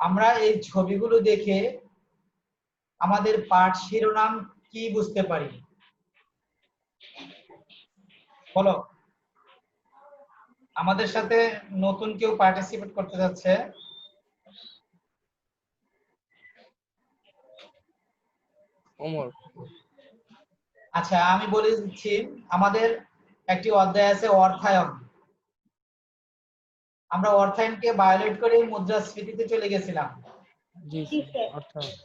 আমরা এই ছবিগুলো দেখে আমাদের পাঠ শিরোনাম কি বুঝতে পারি? বলো, আমাদের সাথে নতুন কেউ পার্টিসিপেট করতে যাচ্ছে? ওমর। আচ্ছা, আমি বলে দিচ্ছি। আমাদের একটি অধ্যায় আছে অর্থায়ন। আমরা অর্থায়নকে ভায়োলেট করে মুদ্রাস্ফীতিতে চলে গেছিলাম। জি স্যার, অর্থায়ন।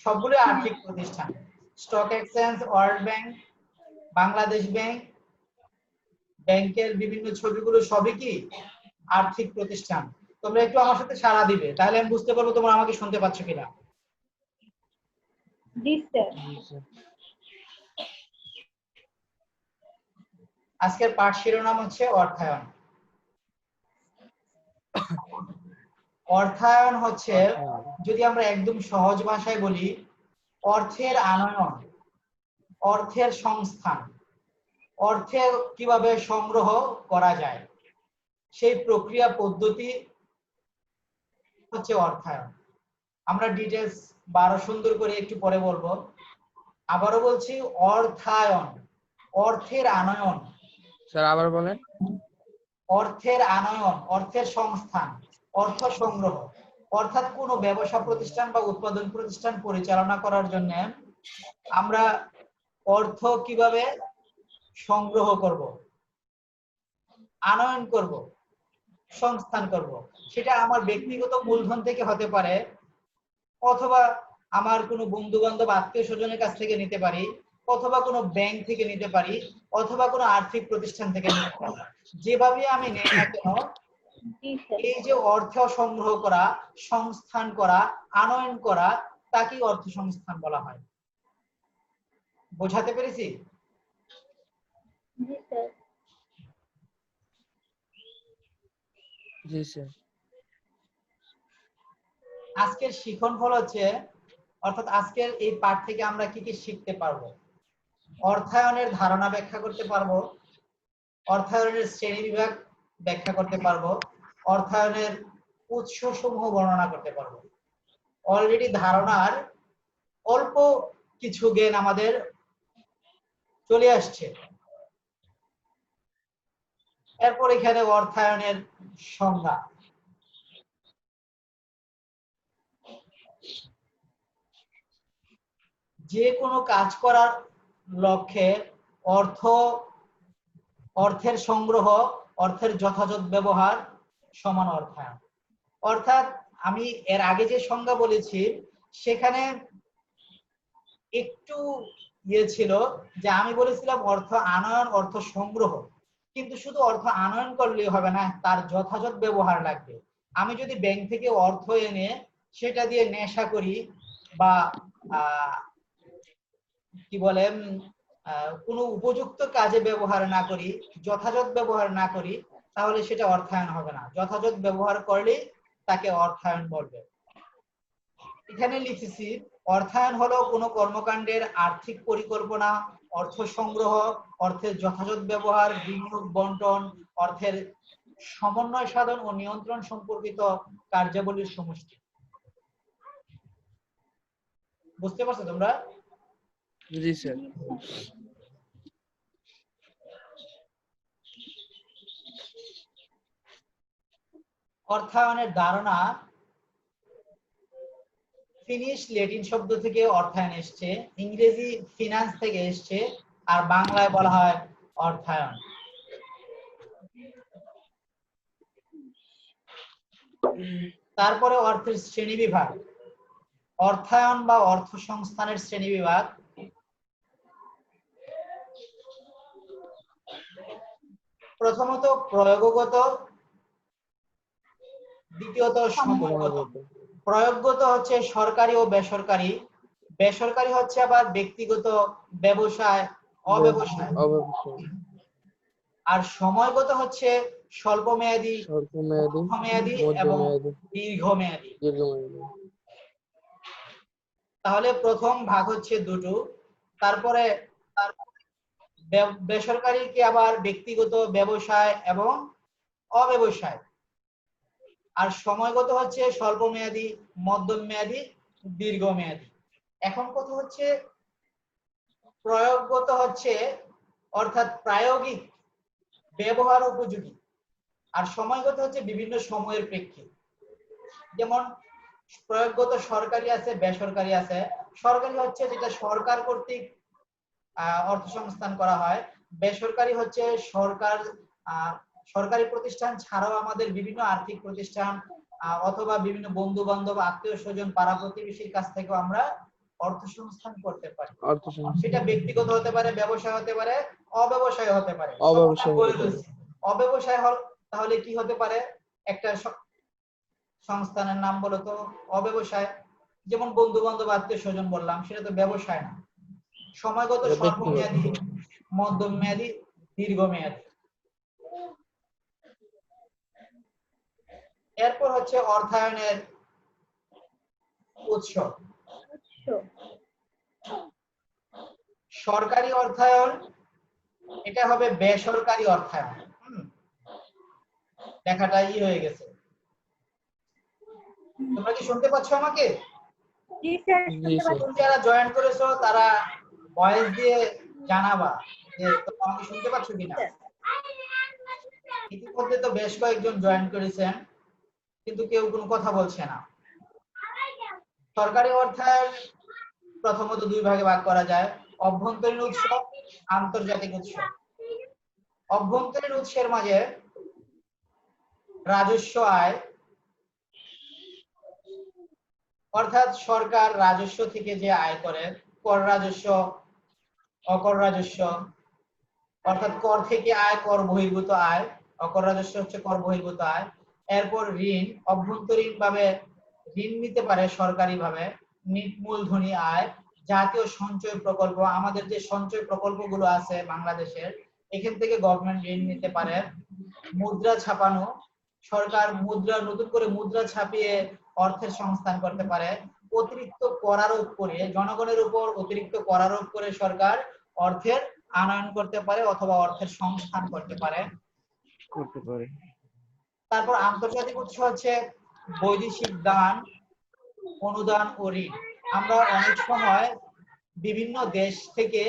সবগুলো আর্থিক প্রতিষ্ঠান, stock exchange, world bank, Bangladesh bank, ব্যাংকের বিভিন্ন ছবিগুলো সবই কি আর্থিক প্রতিষ্ঠান। তোমরা একটু আমার সাথে সাড়া দিবে, তাহলে আমি বুঝতে পারবো তোমরা আমাকে শুনতে পাচ্ছ কিনা। জি স্যার। আজকের পাঠ শিরোনাম হচ্ছে অর্থায়ন। অর্থায়ন হচ্ছে, যদি আমরা একদম সহজ ভাষায় বলি, অর্থের আনয়ন, অর্থের সংস্থান, অর্থের কিভাবে সংগ্রহ করা যায়, সেই প্রক্রিয়া পদ্ধতি হচ্ছে অর্থায়ন। আমরা ডিটেলস আরো সুন্দর করে একটু পরে বলবো। আবারও বলছি, অর্থায়ন, অর্থের আনয়ন। স্যার আবার বলেন। অর্থের আনয়ন, অর্থের সংস্থান, অর্থ সংগ্রহ। অর্থাৎ কোনো ব্যবসা প্রতিষ্ঠান বা উৎপাদন প্রতিষ্ঠান পরিচালনা করার জন্য আমরা অর্থ কিভাবে সংগ্রহ করব, আনয়ন করব, সংস্থান করব। সেটা আমার ব্যক্তিগত মূলধন থেকে হতে পারে, অথবা আমার কোনো বন্ধু বান্ধব আত্মীয় স্বজনের কাছ থেকে নিতে পারি, অথবা কোনো ব্যাংক থেকে নিতে পারি, অথবা কোনো আর্থিক প্রতিষ্ঠান থেকে নিতে পারি। যেভাবে আমি নেই না কেন, এই যে অর্থ সংগ্রহ করা, সংস্থান করা, আনয়ন করা, তাকেই অর্থ সংস্থান বলা হয়। বোঝাতে পেরেছি? জি স্যার। জি স্যার। আজকের শিখন ফল হচ্ছে, অর্থাৎ আজকের এই পাঠ থেকে আমরা কি কি শিখতে পারবো? অর্থায়নের ধারণা ব্যাখ্যা করতে পারবো, অর্থায়নের শ্রেণী বিভাগ ব্যাখ্যা করতে পারবো, অর্থায়নের উৎস সমূহ বর্ণনা করতে পারবো। অলরেডি ধারণার অল্প কিছু জ্ঞান আমাদের চলে আসছে। এরপর এখানে অর্থায়নের সংজ্ঞা। যে কোনো কাজ করার লক্ষ্যে অর্থের সংগ্রহ, অর্থের যথাযথ ব্যবহার সমান অর্থায়ন। অর্থাৎ আমি এর আগে যে সংজ্ঞা বলেছি সেখানে একটু ছিল, যে আমি বলেছিলাম অর্থ আনয়ন, অর্থ সংগ্রহ। কিন্তু শুধু অর্থ আনয়ন করলেই হবে না, তার যথাযথ ব্যবহার লাগবে। আমি যদি ব্যাংক থেকে অর্থ এনে সেটা দিয়ে নেশা করি, বা কি বলেন, কোনো উপযুক্ত কাজে ব্যবহার না করি, যথাযথ ব্যবহার না করি, তাহলে সেটা অর্থায়ন হবে না। যথাযথ ব্যবহার করলেই তাকে অর্থায়ন বলবে। এখানে লিখেছি, অর্থায়ন হলো কোনো কর্মকাণ্ডের আর্থিক পরিকল্পনা, অর্থ সংগ্রহ, অর্থের যথাযথ ব্যবহার, বিনিয়োগ, বন্টন, অর্থের সমন্বয় সাধন ও নিয়ন্ত্রণ সম্পর্কিত কার্যাবলীর সমষ্টি। বুঝতে পারছো তোমরা? জি স্যার। অর্থায়নের ধারণা ফিনিশ ল্যাটিন শব্দ থেকে অর্থায়ন এসছে, ইংরেজি ফিনান্স থেকে এসছে, আর বাংলায় বলা হয় অর্থায়ন। তারপরে অর্থের শ্রেণী বিভাগ। অর্থায়ন বা অর্থ সংস্থানের শ্রেণী বিভাগ। প্রথমত প্রয়োগগত, দ্বিতীয়ত সময়গত। প্রয়োগগত হচ্ছে সরকারি ও বেসরকারি, বেসরকারি হচ্ছে আবার ব্যক্তিগত, ব্যবসায়, অব্যবসায়। আর সময়গত হচ্ছে স্বল্পমেয়াদী, মধ্যমেয়াদী এবং দীর্ঘমেয়াদী। তাহলে প্রথম ভাগ হচ্ছে দুটো। তারপরে বেসরকারি কি আবার ব্যক্তিগত, ব্যবসায় এবং অব্যবসায়। আর সময়গত হচ্ছে স্বল্পমেয়াদী, মধ্যমেয়াদী, দীর্ঘমেয়াদী। এখন কথা হচ্ছে প্রয়োগগত হচ্ছে অর্থাৎ প্রায়োগিক, ব্যবহার উপযোগী। আর সময়গত হচ্ছে বিভিন্ন সময়ের প্রেক্ষিতে। যেমন প্রয়োগগত সরকারি আছে, বেসরকারি আছে। সরকারি হচ্ছে যেটা সরকার কর্তৃক অর্থ সংস্থান করা হয়। বেসরকারি হচ্ছে সরকারি প্রতিষ্ঠান ছাড়াও আমাদের বিভিন্ন আর্থিক প্রতিষ্ঠান অথবা বিভিন্ন বন্ধু বান্ধব, আত্মীয় স্বজন, পাড়া প্রতিবেশীর কাছ থেকেও আমরা অর্থ সংস্থান করতে পারি। সেটা ব্যক্তিগত হতে পারে, ব্যবসায় হতে পারে, অব্যবসায় হতে পারে। অব্যবসায় হল তাহলে কি হতে পারে? একটা সংস্থানের নাম বলো তো অব্যবসায়। যেমন বন্ধু বান্ধব, আত্মীয় স্বজন বললাম, সেটা তো ব্যবসায় না। সময়গত স্বল্পমেয়াদী, মধ্যমেয়াদী, দীর্ঘমেয়াদী। এরপর হচ্ছে অর্থায়নের উৎস। সরকারি অর্থায়ন, এটা হবে বেসরকারি অর্থায়ন। লেখাটা হয়ে গেছে। তোমরা কি শুনতে পাচ্ছ আমাকে? যারা জয়েন করেছো তারা ভয়েস দিয়ে জানাবা যে তোমরা আমাকে শুনতে পাচ্ছ কিনা। ইতিমধ্যে তো বেশ কয়েকজন জয়েন করেছেন, কিন্তু কেউ কোনো কথা বলছে না। সরকারি অর্থায়ন প্রথমত দুই ভাগে ভাগ করা যায়: অভ্যন্তরীণ উৎস, আন্তর্জাতিক উৎস। অভ্যন্তরীণ উৎসের মাঝে রাজস্ব আয়, অর্থাৎ সরকার রাজস্ব থেকে যে আয় করে, কর রাজস্ব, অকর রাজস্ব, অর্থাৎ কর থেকে আয়, কর বহির্ভূত আয়, অকর রাজস্ব হচ্ছে কর বহির্ভূত আয়। এরপর ঋণ, অভ্যন্তরীণ ভাবে ঋণ নিতে পারে সরকারি ভাবে, মূলধনী আয়, জাতীয় সঞ্চয় প্রকল্প, আমাদের যে সঞ্চয় প্রকল্পগুলো আছে বাংলাদেশের, এখান থেকে গভর্নমেন্ট ঋণ নিতে পারে। মুদ্রা ছাপানো, সরকার নতুন করে মুদ্রা ছাপিয়ে অর্থের সংস্থান করতে পারে। অতিরিক্ত করারোপ করে, জনগণের উপর অতিরিক্ত করারোপ করে সরকার অর্থের আনয়ন করতে পারে অথবা অর্থের সংস্থান করতে পারে। তারপর আন্তর্জাতিক উৎস হচ্ছে বৈদেশিক দান, অনুদান ও ঋণ। আমরা অনেক সময় বিভিন্ন দেশ থেকে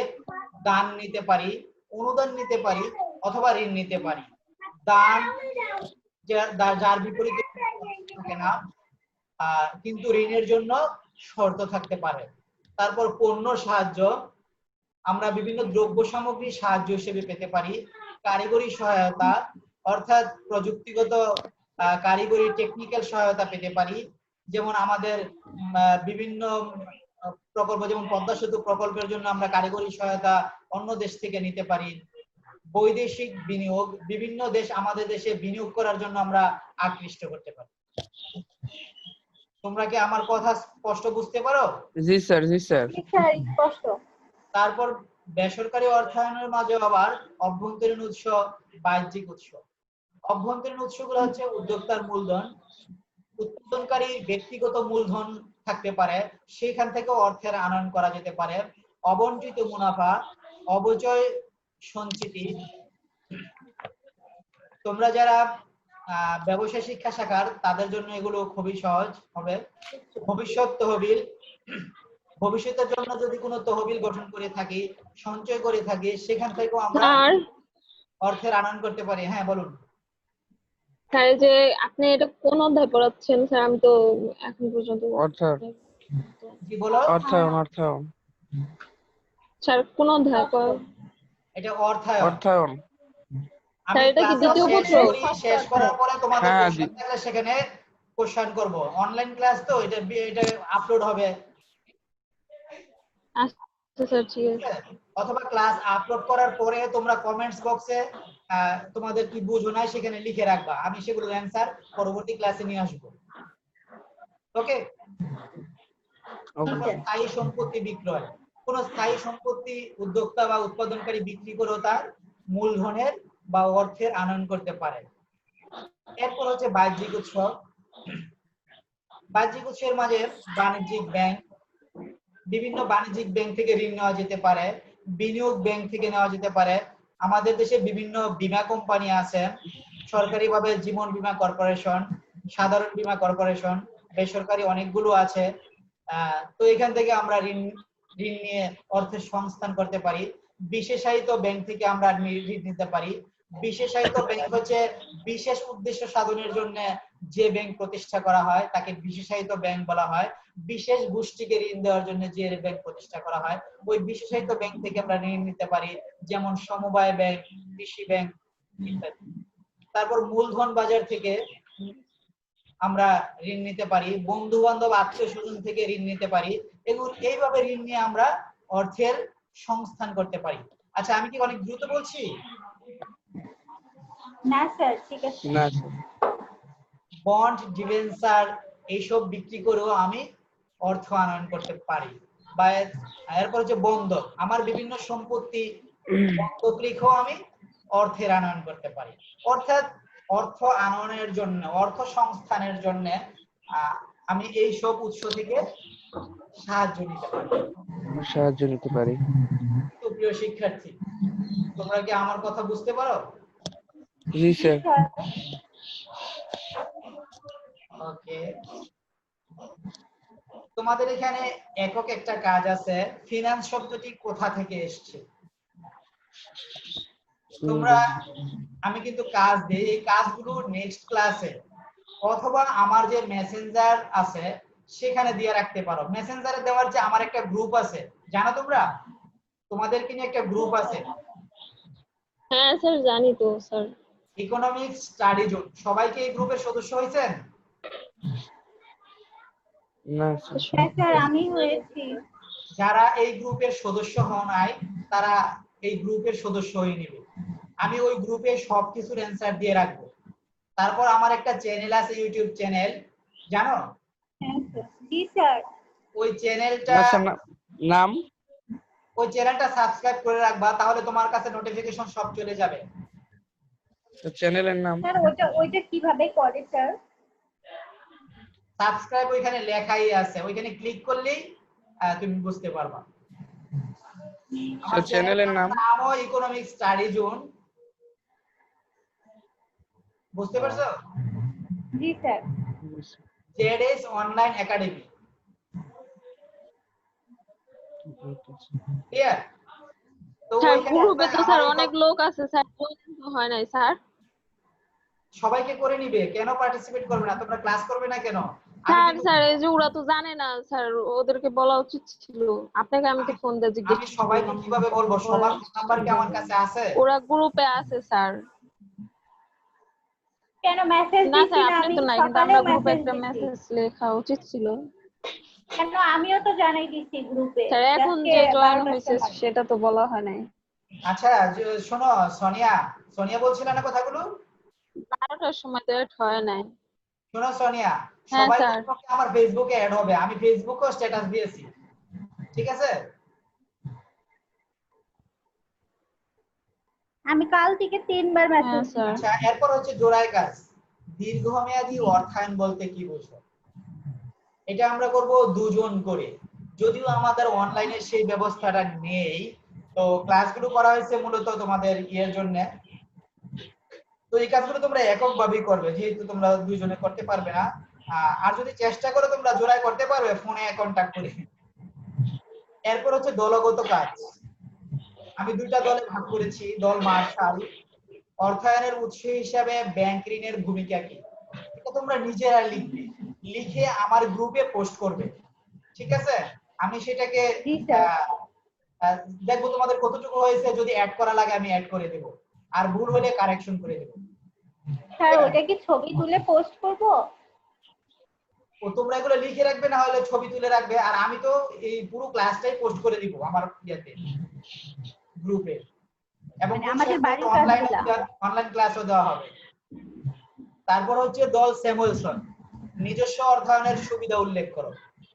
দান নিতে পারি, অনুদান নিতে পারি অথবা ঋণ নিতে পারি। দান যার বিপরীতে থাকে না, কিন্তু ঋণের জন্য শর্ত থাকতে পারে। তারপর পণ্য সাহায্য, আমরা বিভিন্ন দ্রব্য সামগ্রী সাহায্য হিসেবে পেতে পারি। কারিগরি সহায়তা, অর্থাৎ প্রযুক্তিগত কারিগরি টেকনিক্যাল সহায়তা পেতে পারি। যেমন আমাদের বিভিন্ন প্রকল্প, যেমন পদ্মা সেতু প্রকল্পের জন্য আমরা কারিগরি সহায়তা অন্য দেশ থেকে নিতে পারি। বৈদেশিক বিনিয়োগ, বিভিন্ন দেশ আমাদের দেশে বিনিয়োগ করার জন্য আমরা আকৃষ্ট করতে পারি। তোমরা কি আমার কথা স্পষ্ট বুঝতে পারো? জি স্যার, জি স্যার। স্পষ্ট। তারপর বেসরকারি অর্থায়নের মাঝে আবার অভ্যন্তরীণ উৎস, বাহ্যিক উৎস। অভ্যন্তরীণ উৎসগুলো হচ্ছে উদ্যোক্তার মূলধন, উৎপাদনকারী ব্যক্তিগত মূলধন থাকতে পারে, সেখান থেকে অর্থের আনয়ন করা যেতে পারে। অবন্টিত মুনাফা, অবচয় সঞ্চিতি। তোমরা যারা ব্যবসায় শিক্ষা শাখার, তাদের জন্য এগুলো খুবই সহজ হবে। ভবিষ্যৎ তহবিল, ভবিষ্যতের জন্য যদি কোনো তহবিল গঠন করে থাকি, সঞ্চয় করে থাকি, সেখান থেকেও আমরা অর্থের আনয়ন করতে পারি। হ্যাঁ বলুন স্যার। যে আপনি এটা কোন অধ্যায় পড়াচ্ছেন স্যার? আমি তো এখন পর্যন্ত অর্থায়ন। জি বলো। অর্থায়ন স্যার কোন অধ্যায়? এটা অর্থায়ন। অর্থায়ন। আমি এটা কি দ্বিতীয় পত্র? শেষ করার পরে তোমাদের হ্যাঁ, কোশ্চেন থাকলে সেখানে কোশ্চেন করব। অনলাইন ক্লাস তো, এটা আপলোড হবে। আচ্ছা স্যার, ঠিক আছে। অথবা ক্লাস আপলোড করার পরে তোমরা কমেন্টস বক্সে তোমাদের কি বুঝো না সেখানে লিখে রাখবা, আমি সেগুলোর অ্যানসার পরবর্তী ক্লাসে নিয়ে আসব। ওকে। স্থায়ী সম্পত্তি বিক্রয়, কোন স্থায়ী সম্পত্তি উদ্যোক্তা বা উৎপাদনকারী বিক্রি করে তার মূলধনের বা অর্থের আনয়ন করতে পারে। এরপর হচ্ছে বাহ্যিক উৎস। বাহ্যিক উৎসের মাঝে বাণিজ্যিক ব্যাংক, বিভিন্ন বাণিজ্যিক ব্যাংক থেকে ঋণ নেওয়া যেতে পারে, বিনিয়োগ ব্যাংক থেকে নেওয়া যেতে পারে। আমাদের দেশে বিভিন্ন বীমা কোম্পানি আছে, সরকারিভাবে জীবন বীমা কর্পোরেশন, সাধারণ বীমা কর্পোরেশন, বেসরকারি অনেকগুলো আছে। তো এখান থেকে আমরা ঋণ নিয়ে অর্থের সংস্থান করতে পারি। বিশেষায়িত ব্যাংক থেকে আমরা ঋণ নিতে পারি। বিশেষায়িত ব্যাংক হচ্ছে বিশেষ উদ্দেশ্য সাধনের জন্য যে ব্যাংক প্রতিষ্ঠা করা হয় তাকে বিশেষায়িত ব্যাংক বলা হয়। বিশেষ গোষ্ঠীকে ঋণ দেওয়ার জন্য যে ব্যাংক প্রতিষ্ঠা করা হয় ওই বিশেষায়িত ব্যাংক থেকে আমরা ঋণ নিতে পারি, যেমন সমবায় ব্যাংক, কৃষি ব্যাংক ইত্যাদি। তারপর মূলধন বাজার থেকে আমরা ঋণ নিতে পারি, বন্ধু বান্ধব আত্মীয় স্বজন থেকে ঋণ নিতে পারি। এইভাবে ঋণ নিয়ে আমরা অর্থের সংস্থান করতে পারি। আচ্ছা, আমি কি অনেক দ্রুত বলছি? না স্যার, ঠিক আছে। না স্যার। বন্ড, ডিবেঞ্চার এইসব বিক্রি করেও আমি অর্থ আনয়ন করতে পারি। বা এরপর হচ্ছে বন্ধক, আমার বিভিন্ন সম্পত্তি বন্ধক রেখেও আমি অর্থের আনয়ন করতে পারি। অর্থাৎ অর্থ আনয়নের জন্য, অর্থ সংস্থানের জন্য আমি এই সব উৎস থেকে সাহায্য নিতে পারি। তো প্রিয় শিক্ষার্থী, তোমরা কি আমার কথা বুঝতে পারো? জি স্যার। ওকে, তোমাদের এখানে একক একটা কাজ আছে। ফিনান্স শব্দটি কোথা থেকে এসেছে? তোমরা, আমি কিন্তু কাজ দিই, এই কাজগুলো নেক্সট ক্লাসে অথবা আমার যে মেসেঞ্জার আছে সেখানে দিয়ে রাখতে পারো। মেসেঞ্জারে দেওয়ার যে আমার একটা গ্রুপ আছে, জানো তোমরা? তোমাদেরকে নিয়ে একটা গ্রুপ আছে। হ্যাঁ স্যার, জানি তো স্যার। ইকোনমিক্স স্টাডি জোন, সবাইকে এই গ্রুপের সদস্য হয়েছেন? না হ্যাঁ স্যার, আমি হয়েছি। যারা এই গ্রুপের সদস্য হন নাই তারা এই গ্রুপের সদস্য হয়ে নেবে। আমি ওই গ্রুপে সবকিছুর অ্যানসার দিয়ে রাখবো। তারপর আমার একটা চ্যানেল আছে, ইউটিউব চ্যানেল, জানো? হ্যাঁ স্যার। জি স্যার। ওই চ্যানেলটা নাম, ওই চ্যানেলটা সাবস্ক্রাইব করে রাখবা, তাহলে তোমার কাছে নোটিফিকেশন সব চলে যাবে। চ্যানেলের নাম স্যার ওইটা কিভাবে করে স্যার? সাবস্ক্রাইব ওইখানে লেখাই আছে, ওইখানে ক্লিক করলেই তুমি বুঝতে পারবা। আমার চ্যানেলের নামও ইকোনমিক স্টাডি জোন। বুঝতে পারছো? জি sir. ZS online academy. Clear? তো স্যার ওইখানে গ্রুপে তো স্যার আমার অনেক লোক আছে স্যার, তো হয় নাই স্যার। সবাইকে করে নিবে, কেন পার্টিসিপেট করবে না? তোমরা ক্লাস করবে না কেন? স্যার এই যে ওরা তো জানে না স্যার, ওদেরকে বলা উচিত ছিল। আপনাকে আমি তো ফোন দিয়ে জিজ্ঞেস আমি সবাইকে কিভাবে বলবো? সবার নাম্বার কি আমার কাছে আছে? ওরা গ্রুপে আছে স্যার। কেন মেসেজ না দিছি স্যার, না? আপনি আমি তো নাই, কিন্তু সকালেও আমরা গ্রুপে মেসেজ একটা দিছি। মেসেজ লেখা উচিত ছিল। কেন, আমিও তো জানাই দিছি গ্রুপে। স্যার এখন যে জয়েন হয়েছে সেটা তো বলা হয় নাই। আচ্ছা শোনো, সোনিয়া বলছিল না কথাগুলো? 12টার সময় তো এড হয় নাই। শোনো সোনিয়া, হ্যাঁ সবাই স্যার। আমার ফেসবুকে অ্যাড হবে। আমি ফেসবুকেও স্ট্যাটাস দিয়েছি, ঠিক আছে? আমি কাল থেকে 3 বার মেসেজ দিছি। আচ্ছা, এরপর হচ্ছে জোড়ায় কাজ। দীর্ঘমেয়াদী অর্থায়ন বলতে কি বোঝো? এটা আমরা করব দুজন করে। যদিও আমাদের অনলাইনে সেই ব্যবস্থাটা নেই, তো ক্লাসগুলো করা হয়েছে মূলত তোমাদের ইয়ের জন্য। তো এই কাজগুলো তোমরা এককভাবেই করবে, যেহেতু তোমরা দুইজনে করতে পারবে না। আর যদি চেষ্টা করো তোমরা জোড়ায় করতে পারবে, ফোনে কন্টাক্ট করে। এরপর হচ্ছে দলগত কাজ। আমি দুইটা দলে ভাগ করেছি, দল মার্শাল। অর্থায়নের উৎস হিসাবে ব্যাংক ঋণের ভূমিকা কি, এটা তোমরা নিজেরা লিখবে, লিখে আমার গ্রুপে পোস্ট করবে, ঠিক আছে? আমি সেটাকে দেখবো তোমাদের কতটুকু হয়েছে। যদি অ্যাড করা লাগে আমি অ্যাড করে দেব, আর ভুল হলে কারেকশন করে দেব। স্যার ওটা কি ছবি তুলে পোস্ট করব? ও তোমরা এগুলো লিখে রাখবে, না হলে ছবি তুলে রাখবে। আর আমি তো এই পুরো ক্লাসটাই পোস্ট করে দিব আমার ইয়েতে, গ্রুপে। এবং আমাদের বাড়ির অনলাইন ক্লাসও দেওয়া হবে। তারপর হচ্ছে দল স্যামুয়েলসন, নিজস্ব অর্থায়নের সুবিধা উল্লেখ করো।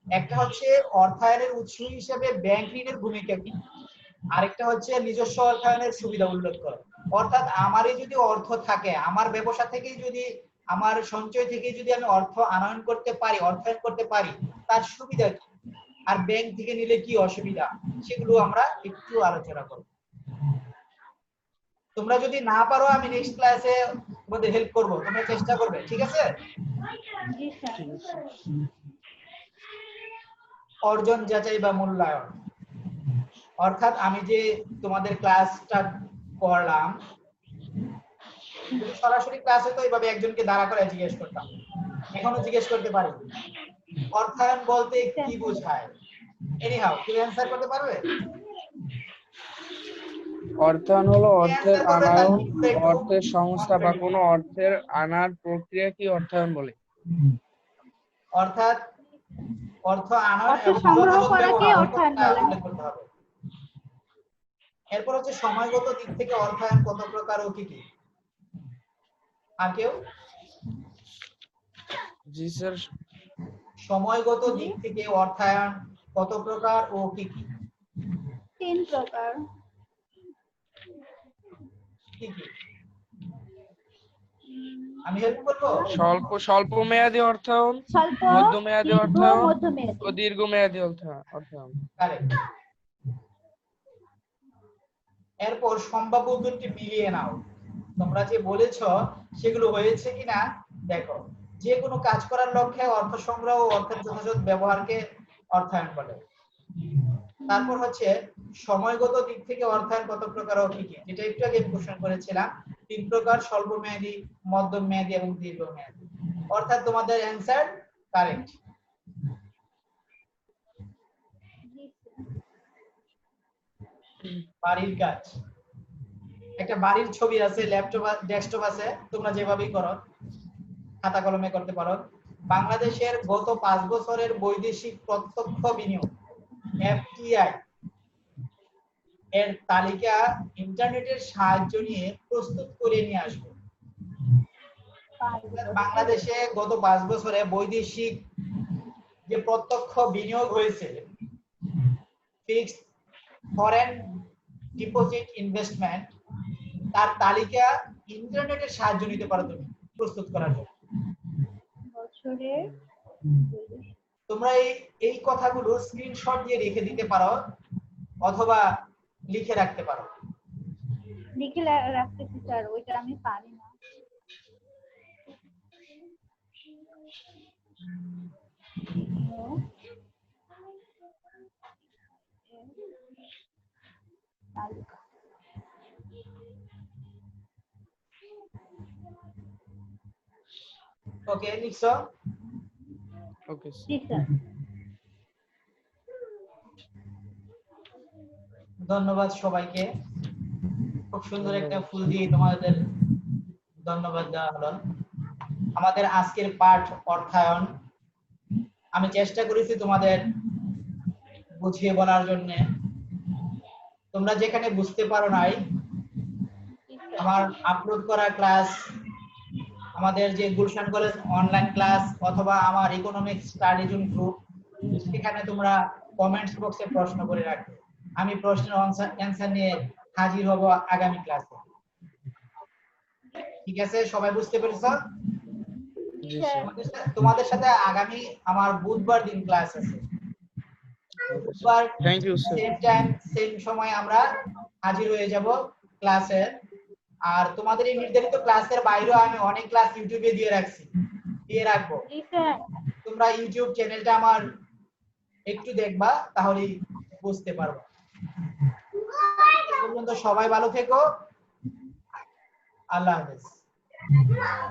একটা হচ্ছে অর্থায়নের উৎস হিসেবে ব্যাংক ঋণের ভূমিকা কি, আরেকটা হচ্ছে নিজস্ব অর্থায়নের সুবিধা উল্লেখ করো। অর্থাৎ আমারই যদি অর্থ থাকে, আমার ব্যবসা থেকেই যদি, আমার সঞ্চয় থেকে যদি আমি অর্থ আনয়ন করতে পারি, অর্থায়ন করতে পারি, তার সুবিধা কি, আর ব্যাংক থেকে নিলে কি অসুবিধা, সেগুলো আমরা একটু আলোচনা করব। তোমরা যদি না পারো আমি নেক্সট ক্লাসে তোমাদের হেল্প করব, তোমরা চেষ্টা করবে, ঠিক আছে? জি স্যার। ঠিক আছে। অর্জন যাচাই বা মূল্যায়ন, অর্থাৎ আমি যে তোমাদের ক্লাসটা করলাম, যদি সরাসরি ক্লাস হতো এইভাবে একজনকে দাঁড়া করে জিজ্ঞেস করতাম, এখনো জিজ্ঞেস করতে পারি অর্থায়ন বলতে কি বোঝায়। এনিহাউ, কেউ অ্যানসার করতে পারবে? অর্থায়ন হলো অর্থের অ্যানসার করবে তার আনায়ন, কিন্তু একটু অর্থের সংস্থা বা কোনো অর্থের আনার প্রক্রিয়াকে অর্থায়ন বলে। অর্থাৎ অর্থ আনার অর্থ এবং সংগ্রহ যথাযথ করাকে ব্যবহার অর্থায়ন এটা বলে। উল্লেখ করতে হবে। এরপর হচ্ছে সময়গত দিক থেকে অর্থায়ন কত প্রকার ও কি কি। আর কেউ? জি স্যার। সময়গত দিক থেকে অর্থায়ন কত প্রকার ও কি কি? 3 প্রকার। কি কি? আমি হেল্প করবো? স্বল্প মেয়াদী অর্থায়ন, স্বল্প, মধ্যমেয়াদী দীর্ঘ, অর্থায়ন মধ্যমেয়াদী। ও দীর্ঘমেয়াদী অর্থায়ন। কারেক্ট। এরপর সম্ভাব্য উত্তরটি মিলিয়ে নাও, তোমরা যে বলেছো সেগুলো হয়েছে কিনা দেখো। যে কোনো কাজ করার লক্ষ্যে অর্থ সংগ্রহ ও অর্থের যথাযথ ব্যবহারকে অর্থায়ন বলে। তারপর হচ্ছে সময়গত দিক থেকে অর্থায়ন কত প্রকার ও কি কি, যেটা একটু আগে কোশ্চেন করেছিলাম, 3 প্রকার: স্বল্প মেয়াদী, মধ্যম মেয়াদী এবং দীর্ঘমেয়াদী। অর্থাৎ তোমাদের অ্যানসার কারেক্ট। বাড়ির কাজ, একটা বাড়ির ছবি আছে, ল্যাপটপ ডেস্কটপ আছে, তোমরা যেভাবেই করো, খাতা কলমে করতে পারো। বাংলাদেশের গত 5 বছরের বৈদেশিক প্রত্যক্ষ বিনিয়োগ এফটিআই এর তালিকা ইন্টারনেটের সাহায্য নিয়ে প্রস্তুত করে নিয়ে আসবো। বাংলাদেশে গত 5 বছরে বৈদেশিক যে প্রত্যক্ষ বিনিয়োগ হয়েছে, ফিক্সড ফরেন ডিপোজিট ইনভেস্টমেন্ট, তার তালিকা ইন্টারনেটের সাহায্য নিতে পারো তুমি প্রস্তুত করার জন্য। বছরে তোমরা এই কথাগুলো স্ক্রিনশট দিয়ে রেখে দিতে পারো অথবা লিখে রাখতে পারো। লিখে রাখতেছি স্যার, ওইটা আমি পারি না। তালিকা। ওকে, লিখছো? ওকে জি স্যার। ধন্যবাদ সবাইকে। খুব সুন্দর একটা ফুল দিয়ে তোমাদের ধন্যবাদ দেওয়া হলো। আমাদের আজকের পাঠ অর্থায়ন, আমি চেষ্টা করেছি তোমাদের বুঝিয়ে বলার জন্য। তোমরা যেখানে বুঝতে পারো নাই, আমার আপলোড করা ক্লাস, আমাদের যে গুলশান কলেজ অনলাইন ক্লাস অথবা আমার ইকোনমিক্স স্টাডি জোন গ্রুপ, সেখানে তোমরা কমেন্টস বক্সে প্রশ্ন করে রাখবে। আমি প্রশ্নের অ্যানসার নিয়ে হাজির হব আগামী ক্লাসে। ঠিক আছে, সবাই বুঝতে পেরেছো? জি স্যার। তোমাদের সাথে আগামী আমার বুধবার দিন ক্লাস আছে। বুধবার thank you sir. Same time same সময় আমরা হাজির হয়ে যাব ক্লাসে। আর তোমাদের এই নির্ধারিত ক্লাসের বাইরেও আমি অনেক ক্লাস ইউটিউবে দিয়ে রাখবো। জি স্যার। তোমরা ইউটিউব চ্যানেলটা আমার একটু দেখবা, তাহলেই বুঝতে পারবে। পর্যন্ত সবাই ভালো থেকো। আল্লাহ হাফেজ।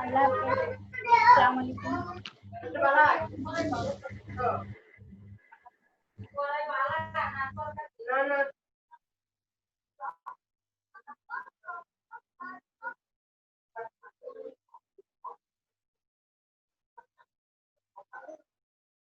আল্লাহ হাফেজ। আসসালামু আলাইকুম।